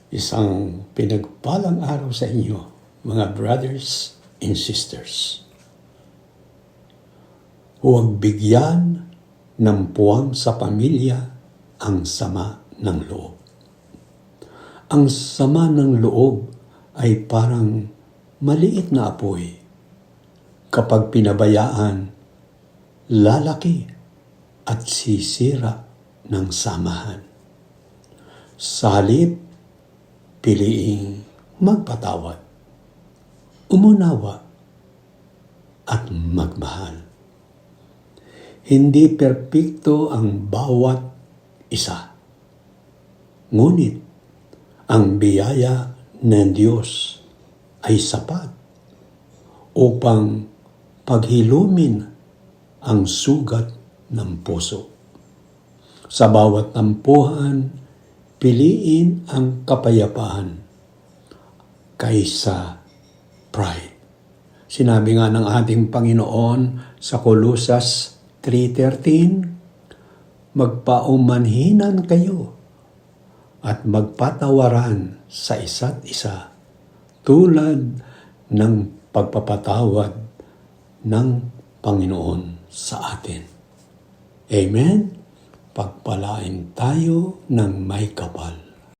Isang pinagpalang araw sa inyo, mga brothers and sisters. Huwag bigyan ng puwang sa pamilya ang sama ng loob. Ang sama ng loob ay parang maliit na apoy. Kapag pinabayaan, lalaki at sisira ng samahan. Sa halip, piliing magpatawad, umunawa, at magmahal. Hindi perpekto ang bawat isa. Ngunit, ang biyaya ng Diyos ay sapat upang paghilumin ang sugat ng puso. Sa bawat tampuhan, piliin ang kapayapaan kaysa pride. Sinabi nga ng ating Panginoon sa Colosas 3:13, magpaumanhinan kayo at magpatawaran sa isa't isa tulad ng pagpapatawad ng Panginoon sa atin. Amen? Pagpalain tayo ng may kapal.